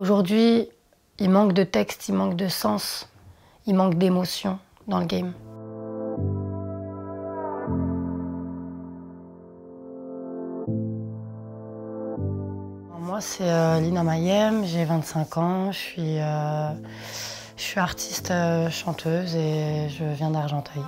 Aujourd'hui, il manque de texte, il manque de sens, il manque d'émotion dans le game. Moi, c'est Lina Mayem, j'ai 25 ans, je suis artiste chanteuse et je viens d'Argenteuil.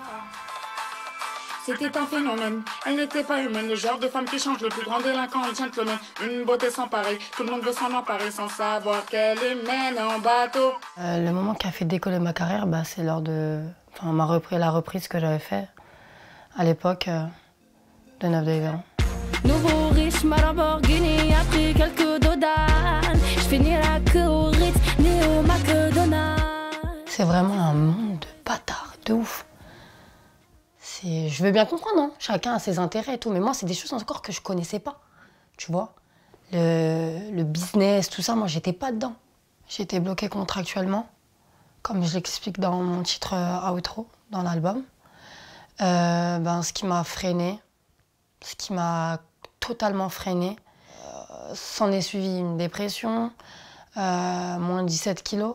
C'était un phénomène, elle n'était pas humaine, le genre de femme qui change les plus grands délinquants et gentlemen. Une beauté sans pareil, tout le monde veut s'en emparer sans savoir qu'elle est mène en bateau. Le moment qui a fait décoller ma carrière, c'est lors de la reprise que j'avais faite à l'époque de 9 de Yveron. Nouveau riche, ma Lamborghini a pris quelques dodanes. Je finis la queue au Ritz, ni au McDonald's. C'est vraiment un monde de bâtards, de ouf. Je veux bien comprendre, hein. Chacun a ses intérêts et tout, mais moi, c'est des choses encore que je connaissais pas, tu vois. Le business, tout ça, moi, j'étais pas dedans. J'étais bloquée contractuellement, comme je l'explique dans mon titre outro, dans l'album. Ce qui m'a freinée, ce qui m'a totalement freinée, s'en est suivi une dépression, moins 17 kilos.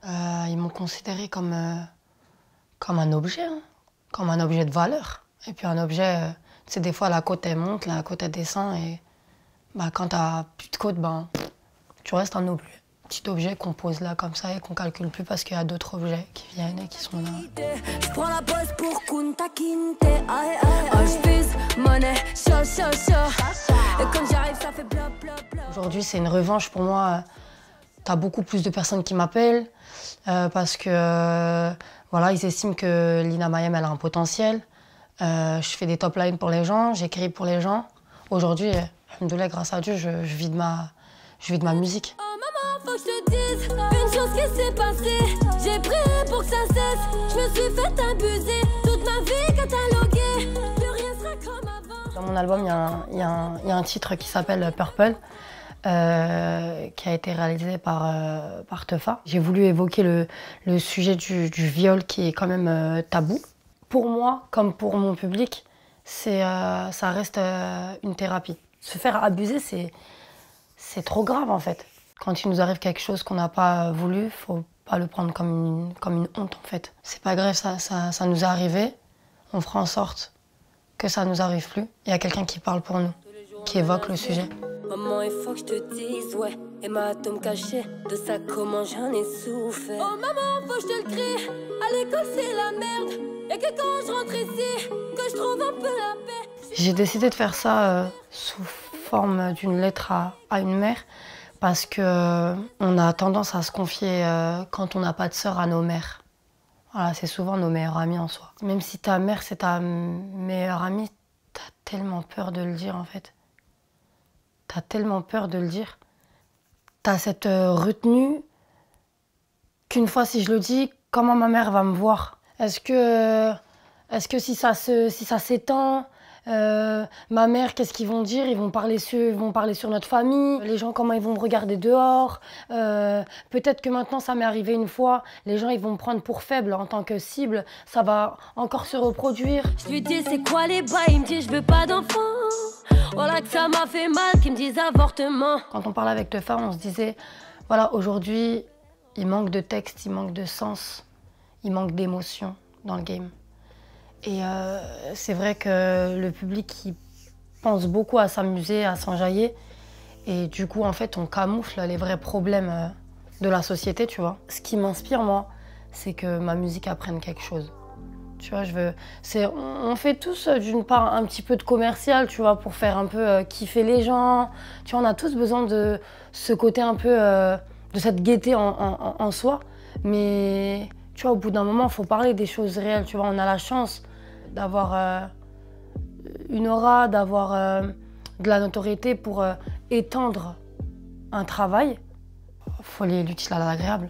Ils m'ont considérée comme un objet, hein. Comme un objet de valeur. Et puis un objet, tu sais, des fois la côte elle monte, la côte elle descend et quand t'as plus de côte, tu restes un objet. Petit objet qu'on pose là comme ça et qu'on calcule plus parce qu'il y a d'autres objets qui viennent et qui sont là. Je prends la pause pour Kunta Kinte. Je vise monnaie, et quand j'arrive ça fait bla bla bla. Aujourd'hui c'est une revanche pour moi. T'as beaucoup plus de personnes qui m'appellent parce que voilà, ils estiment que Lina Mayem elle a un potentiel. Je fais des top lines pour les gens, j'écris pour les gens. Aujourd'hui, alhamdoulilah, grâce à Dieu, je vis de ma musique. Oh maman, faut que je te dise une chose qui s'est passée. J'ai prié pour que ça cesse. Je me suis fait abuser. Toute ma vie cataloguée. Plus rien sera comme avant. Dans mon album, il y a un titre qui s'appelle Purple. Qui a été réalisé par Tefa. J'ai voulu évoquer le sujet du viol qui est quand même tabou. Pour moi, comme pour mon public, ça reste une thérapie. Se faire abuser, c'est trop grave en fait. Quand il nous arrive quelque chose qu'on n'a pas voulu, faut pas le prendre comme une honte en fait. C'est pas grave, ça nous est arrivé. On fera en sorte que ça nous arrive plus. Il y a quelqu'un qui parle pour nous, qui évoque le sujet. Maman, il faut que je te dise, ouais, hématome caché, de ça comment j'en ai souffert. Oh maman, faut que je te le crie, à l'école c'est la merde, et que quand je rentre ici, que je trouve un peu la paix. J'ai décidé de faire ça sous forme d'une lettre à une mère, parce que on a tendance à se confier quand on n'a pas de sœur à nos mères. Voilà, c'est souvent nos meilleurs amis en soi. Même si ta mère c'est ta meilleure amie, t'as tellement peur de le dire en fait. T'as tellement peur de le dire. T'as cette retenue qu'une fois si je le dis, comment ma mère va me voir? Est-ce que si ça s'étend, ma mère, qu'est-ce qu'ils vont dire? Ils vont parler sur notre famille. Les gens, comment ils vont me regarder dehors? Peut-être que maintenant, ça m'est arrivé une fois. Les gens, ils vont me prendre pour faible en tant que cible. Ça va encore se reproduire. Je lui dis, c'est quoi les bails? Il me dit, je veux pas d'enfant. Voilà que ça m'a fait mal, qu'ils me disent avortement. Quand on parlait avec Tefa, on se disait, voilà, aujourd'hui, il manque de texte, il manque de sens, il manque d'émotion dans le game. Et c'est vrai que le public, il pense beaucoup à s'amuser, à s'enjailler. Et du coup, en fait, on camoufle les vrais problèmes de la société, tu vois. Ce qui m'inspire, moi, c'est que ma musique apprenne quelque chose. Tu vois, on fait tous d'une part un petit peu de commercial, tu vois, pour faire un peu kiffer les gens. Tu vois, on a tous besoin de ce côté un peu, de cette gaieté en soi. Mais tu vois, au bout d'un moment, il faut parler des choses réelles. Tu vois, on a la chance d'avoir une aura, d'avoir de la notoriété pour étendre un travail. Il faut lier l'utile à l'agréable.